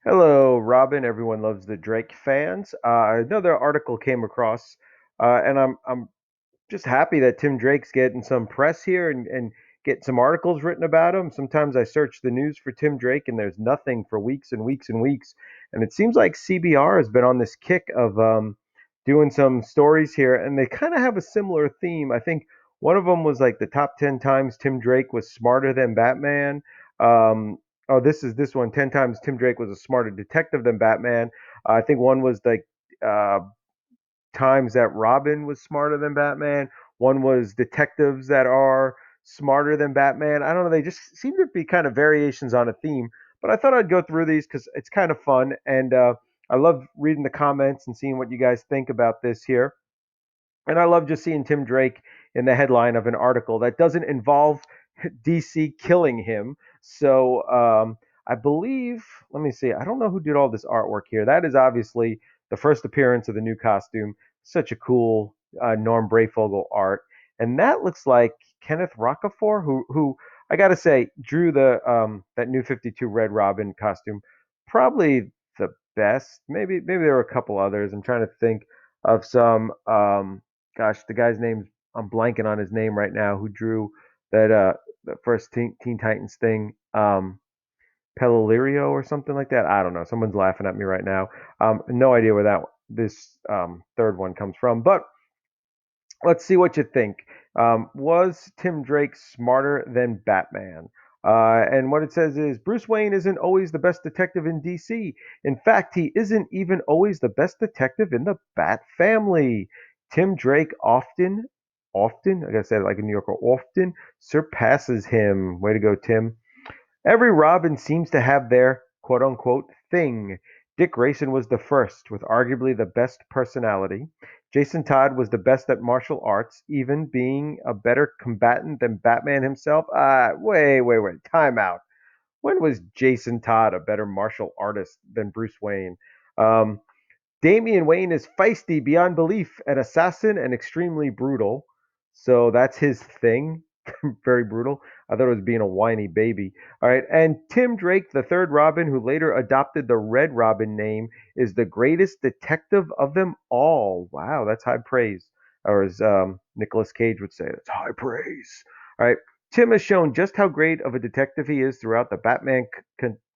Hello, Robin. Everyone loves the Drake fans. Another article came across, and I'm just happy that Tim Drake's getting some press here and getting some articles written about him. Sometimes I search the news for Tim Drake and there's nothing for weeks and weeks and weeks. And it seems like CBR has been on this kick of doing some stories here, and they kind of have a similar theme. I think one of them was like the top 10 times Tim Drake was smarter than Batman. Um, oh, this one 10 times Tim Drake was a smarter detective than Batman. I think one was like uh, times that Robin was smarter than Batman. One was detectives that are smarter than Batman. I don't know. They just seem to be kind of variations on a theme. But I thought I'd go through these because it's kind of fun. And I love reading the comments and seeing what you guys think about this here. And I love just seeing Tim Drake in the headline of an article that doesn't involve DC killing him. So I believe, let me see, I don't know who did all this artwork here. That is obviously the first appearance of the new costume. Such a cool Norm Brayfogle art. And that looks like Kenneth Rocafort, who I got to say drew the that new 52 Red Robin costume. Probably the best. Maybe there were a couple others. I'm trying to think of some. Gosh, the guy's name's I'm blanking on his name right now. Who drew that the first Teen Titans thing? Pellirio or something like that. I don't know. Someone's laughing at me right now. No idea where that this third one comes from. But let's see what you think. Was Tim Drake smarter than Batman? And what it says is Bruce Wayne isn't always the best detective in DC. In fact, he isn't even always the best detective in the Bat family. Tim Drake often, I gotta say it like a New Yorker, often surpasses him. Way to go, Tim. Every Robin seems to have their quote unquote thing. Dick Grayson was the first, with arguably the best personality. Jason Todd was the best at martial arts, even being a better combatant than Batman himself. Wait, time out. When was Jason Todd a better martial artist than Bruce Wayne? Um, Damian Wayne is feisty beyond belief, an assassin, and extremely brutal. So that's his thing. Very brutal. I thought it was being a whiny baby. All right. And Tim Drake, the third Robin, who later adopted the Red Robin name, is the greatest detective of them all. Wow, that's high praise. Or as Nicolas Cage would say, that's high praise. All right. Tim has shown just how great of a detective he is throughout the Batman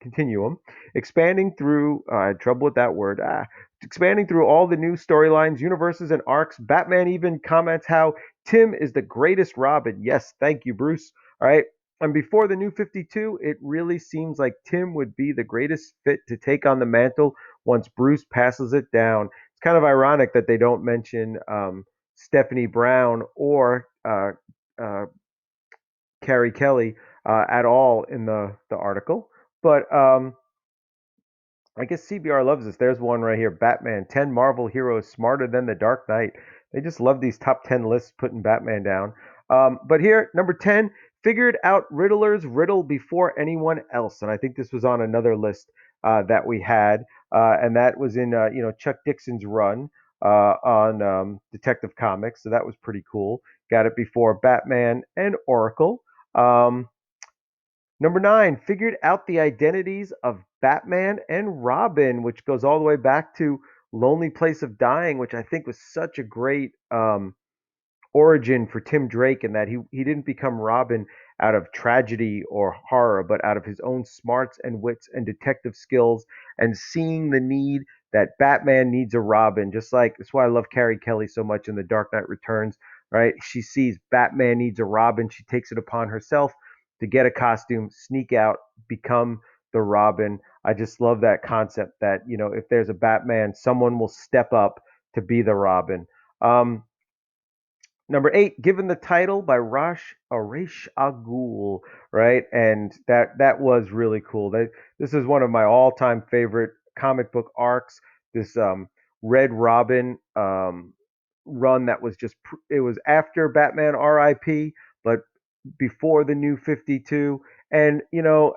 continuum, expanding through, I had trouble with that word, expanding through all the new storylines, universes, and arcs. Batman even comments how Tim is the greatest Robin. Yes, thank you, Bruce. All right. And before the new 52, it really seems like Tim would be the greatest fit to take on the mantle once Bruce passes it down. It's kind of ironic that they don't mention Stephanie Brown or uh, Carrie Kelly at all in the article. But I guess CBR loves this. There's one right here. Batman, 10 Marvel heroes smarter than the Dark Knight. They just love these top 10 lists putting Batman down. But here, number 10, figured out Riddler's riddle before anyone else. And I think this was on another list that we had. And that was in, Chuck Dixon's run on Detective Comics. So that was pretty cool. Got it before Batman and Oracle. Um, Number 9, figured out the identities of Batman and Robin, which goes all the way back to Lonely Place of Dying, which I think was such a great origin for Tim Drake in that he didn't become Robin out of tragedy or horror, but out of his own smarts and wits and detective skills and seeing the need that Batman needs a Robin. Just like that's why I love Carrie Kelly so much in The Dark Knight Returns. Right? She sees Batman needs a Robin. She takes it upon herself to get a costume, sneak out, become the Robin. I just love that concept that, if there's a Batman, someone will step up to be the Robin. Number 8, given the title by Ra's al Ghul, right? And that was really cool. This is one of my all-time favorite comic book arcs. This Red Robin run that was it was after Batman R.I.P. but before the new 52. And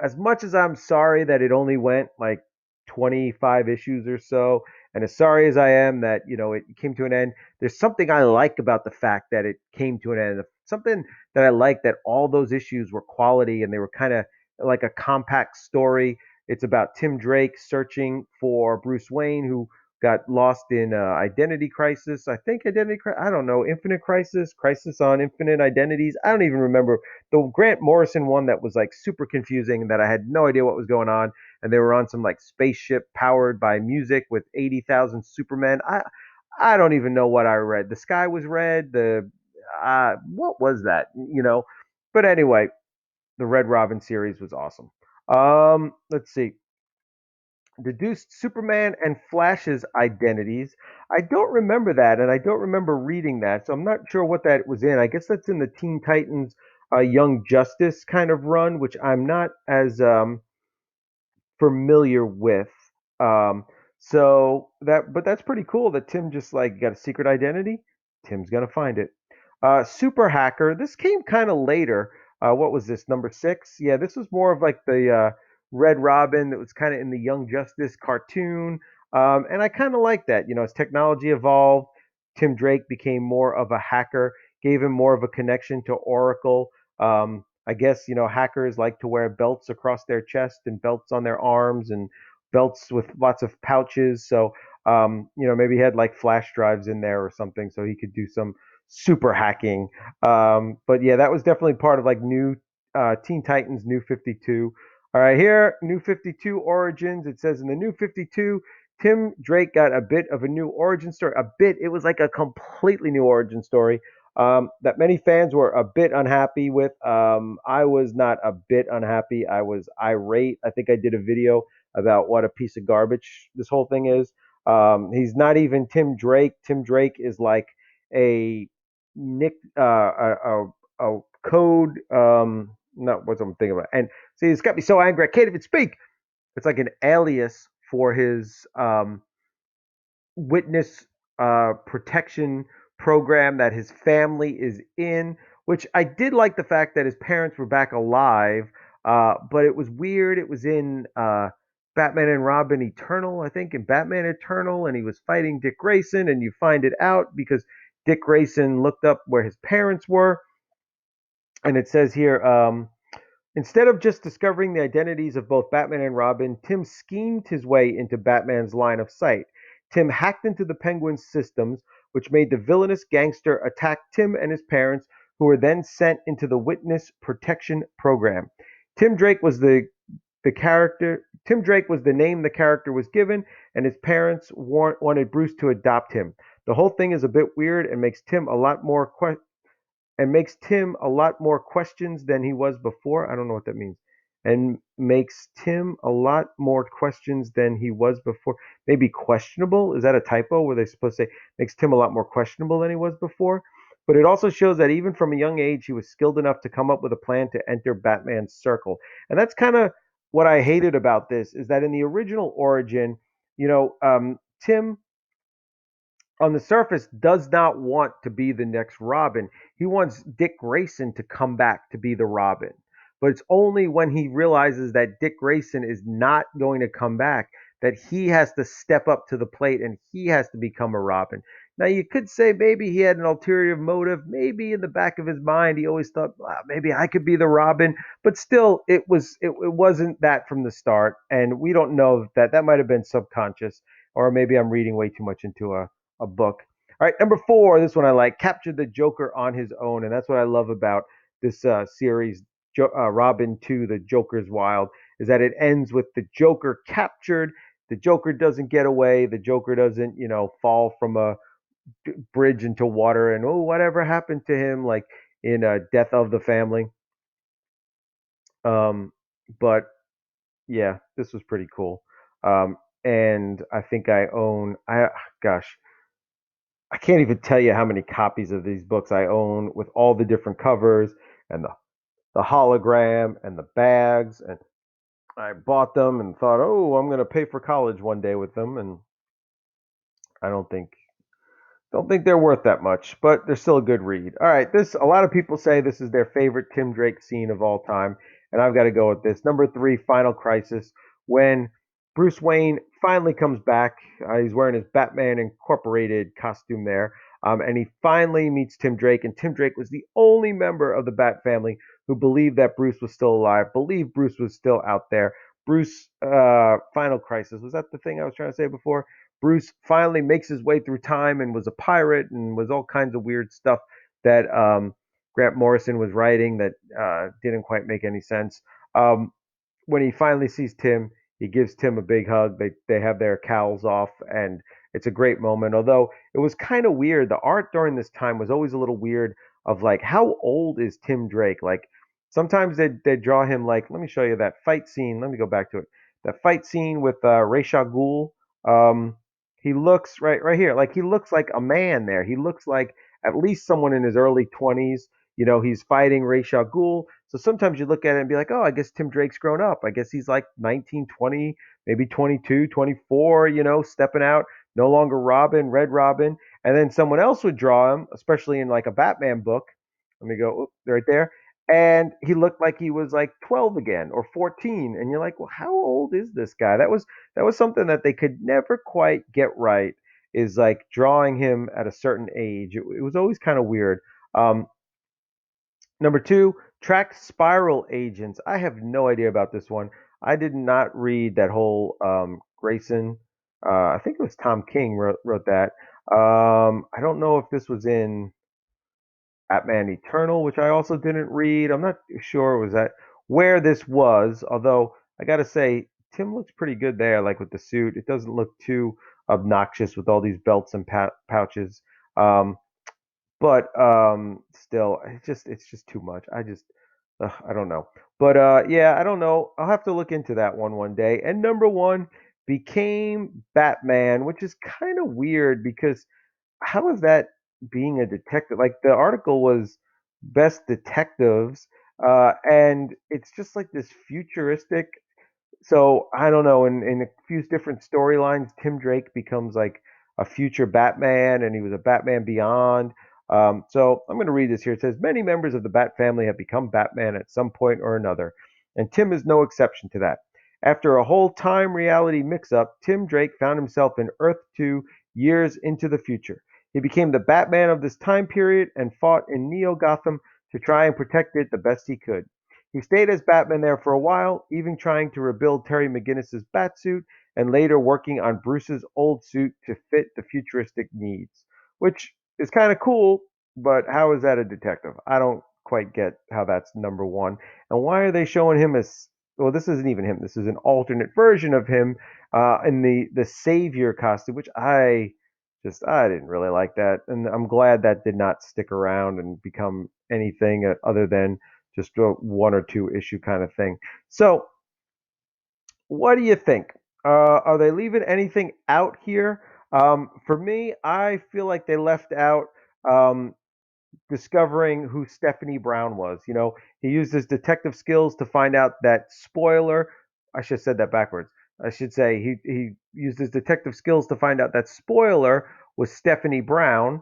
as much as I'm sorry that it only went like 25 issues or so, and as sorry as I am that it came to an end, there's something I like about the fact that it came to an end. Something that I like that all those issues were quality and they were kind of like a compact story. It's about Tim Drake searching for Bruce Wayne, who got lost in Identity Crisis. I think Identity Crisis. I don't know. Infinite Crisis, Crisis on Infinite Identities. I don't even remember the Grant Morrison one that was like super confusing that I had no idea what was going on, and they were on some like spaceship powered by music with 80,000 Supermen. I don't even know what I read. The sky was red. The what was that? But anyway, the Red Robin series was awesome. Let's see. Deduced Superman and Flash's identities. I don't remember that, and I don't remember reading that, so I'm not sure what that was in. I guess that's in the Teen Titans Young Justice kind of run, which I'm not as familiar with. Um, but that's pretty cool that Tim just like got a secret identity. Tim's gonna find it. Super Hacker. This came kind of later. What was this, number 6? Yeah, this was more of like the Red Robin that was kind of in the Young Justice cartoon, and I kind of like that. As technology evolved, Tim Drake became more of a hacker, gave him more of a connection to Oracle. I guess hackers like to wear belts across their chest and belts on their arms and belts with lots of pouches. So maybe he had like flash drives in there or something, so he could do some super hacking. But yeah, that was definitely part of like new Teen Titans New 52. All right, here New 52 origins. It says in the New 52, Tim Drake got a bit of a new origin story. A bit. It was like a completely new origin story that many fans were a bit unhappy with. I was not a bit unhappy. I was irate. I think I did a video about what a piece of garbage this whole thing is. He's not even Tim Drake. Tim Drake is like a nick, a code. Not what I'm thinking about. And see, it's got me so angry. I can't even speak. It's like an alias for his witness protection program that his family is in, which I did like the fact that his parents were back alive, but it was weird. It was in Batman and Robin Eternal, I think, in Batman Eternal, and he was fighting Dick Grayson, and you find it out because Dick Grayson looked up where his parents were, and it says here, instead of just discovering the identities of both Batman and Robin, Tim schemed his way into Batman's line of sight. Tim hacked into the Penguin's systems, which made the villainous gangster attack Tim and his parents, who were then sent into the Witness Protection Program. Tim Drake was the character. Tim Drake was the name the character was given, and his parents wanted Bruce to adopt him. The whole thing is a bit weird and makes Tim a lot more questions than he was before. I don't know what that means. And makes Tim a lot more questions than he was before. Maybe questionable? Is that a typo? Were they supposed to say makes Tim a lot more questionable than he was before? But it also shows that even from a young age, he was skilled enough to come up with a plan to enter Batman's circle. And that's kind of what I hated about this is that in the original origin, Tim on the surface does not want to be the next Robin. He wants Dick Grayson to come back to be the Robin. But it's only when he realizes that Dick Grayson is not going to come back that he has to step up to the plate and he has to become a Robin. Now you could say maybe he had an ulterior motive. Maybe in the back of his mind he always thought maybe I could be the Robin. But still, it wasn't that from the start, and we don't know that that might have been subconscious, or maybe I'm reading way too much into a book. All right, number 4, this one I like, captured the Joker on his own, and that's what I love about this series, Robin 2, The Joker's Wild, is that it ends with the Joker captured. The Joker doesn't get away. The Joker doesn't, fall from a bridge into water and whatever happened to him, like in Death of the Family. Um, but yeah, this was pretty cool. And I think I own. Gosh, I can't even tell you how many copies of these books I own with all the different covers and the hologram and the bags. And I bought them and thought, oh, I'm going to pay for college one day with them. And I don't think they're worth that much, but they're still a good read. All right, this a lot of people say this is their favorite Tim Drake scene of all time, and I've got to go with this. Number 3, Final Crisis, when Bruce Wayne finally comes back. He's wearing his Batman Incorporated costume there, and he finally meets Tim Drake. And Tim Drake was the only member of the Bat family who believed that Bruce was still alive, believed Bruce was still out there, Bruce, Final Crisis. Was that the thing I was trying to say before? Bruce finally makes his way through time and was a pirate and was all kinds of weird stuff that Grant Morrison was writing that didn't quite make any sense. Um, when he finally sees Tim, he gives Tim a big hug. They have their cowls off, and it's a great moment. Although it was kind of weird, the art during this time was always a little weird. Of like, how old is Tim Drake? Like sometimes they draw him like, let me show you that fight scene. Let me go back to it. That fight scene with Ra's al Ghul. Um, he looks right here, like he looks like a man there. He looks like at least someone in his early 20s. You know, he's fighting Ra's al Ghul, so sometimes you look at it and be like, oh, I guess Tim Drake's grown up. I guess he's like 19, 20, maybe 22, 24, stepping out, no longer Robin, Red Robin. And then someone else would draw him, especially in like a Batman book. Let me go, oop, right there. And he looked like he was like 12 again or 14. And you're like, well, how old is this guy? That was something that they could never quite get right, is like drawing him at a certain age. It was always kind of weird. Um, Number two, track spiral agents. I have no idea about this one. I did not read that whole Grayson. I think it was Tom King wrote that. I don't know if this was in Batman Eternal, which I also didn't read. I'm not sure was that where this was. Although I got to say, Tim looks pretty good there, like with the suit. It doesn't look too obnoxious with all these belts and pouches. Um, but still, it's just too much. I don't know. But yeah, I don't know. I'll have to look into that one day. And number one became Batman, which is kind of weird because how is that being a detective? Like the article was best detectives, and it's just like this futuristic, so I don't know. In a few different storylines, Tim Drake becomes like a future Batman, and he was a Batman Beyond. So I'm going to read this here. It says many members of the Bat family have become Batman at some point or another, and Tim is no exception to that. After a whole time reality mix-up, Tim Drake found himself in Earth 2 years into the future. He became the Batman of this time period and fought in Neo Gotham to try and protect it the best he could. He stayed as Batman there for a while, even trying to rebuild Terry McGinnis's Batsuit and later working on Bruce's old suit to fit the futuristic needs, which is kind of cool, but how is that a detective? I don't quite get how that's number one. And why are they showing him as, well, this isn't even him. This is an alternate version of him in the Savior costume, which I didn't really like that. And I'm glad that did not stick around and become anything other than just a one or two issue kind of thing. So, what do you think? Are they leaving anything out here? For me, I feel like they left out um, discovering who Stephanie Brown was. He used his detective skills to find out that spoiler. I should have said that backwards. I should say he used his detective skills to find out that spoiler was Stephanie Brown.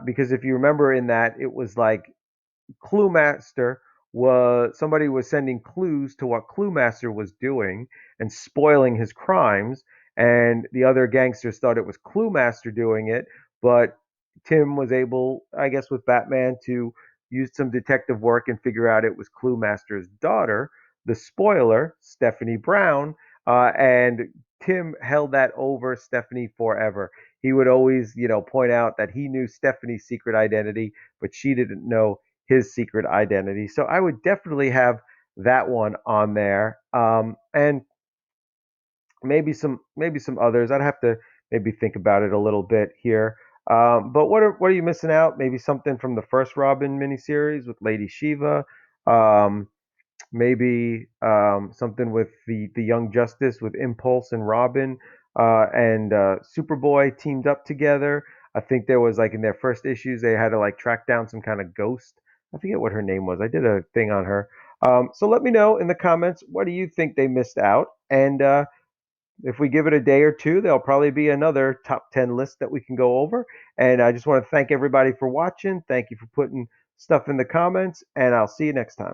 Because if you remember in that, it was like Clue Master was somebody was sending clues to what Clue Master was doing and spoiling his crimes, and the other gangsters thought it was Clue Master doing it, but Tim was able, I guess, with Batman to use some detective work and figure out it was Clue Master's daughter, the spoiler, Stephanie Brown, and Tim held that over Stephanie forever. He would always, point out that he knew Stephanie's secret identity, but she didn't know his secret identity. So I would definitely have that one on there. And maybe some others. I'd have to maybe think about it a little bit here. But what are you missing out? Maybe something from the first Robin miniseries with Lady Shiva. Um, maybe something with the Young Justice with Impulse and Robin and Superboy teamed up together. I think there was like in their first issues they had to like track down some kind of ghost. I forget what her name was. I did a thing on her. So let me know in the comments, what do you think they missed out? And if we give it a day or two, there'll probably be another top 10 list that we can go over. And I just want to thank everybody for watching. Thank you for putting stuff in the comments, and I'll see you next time.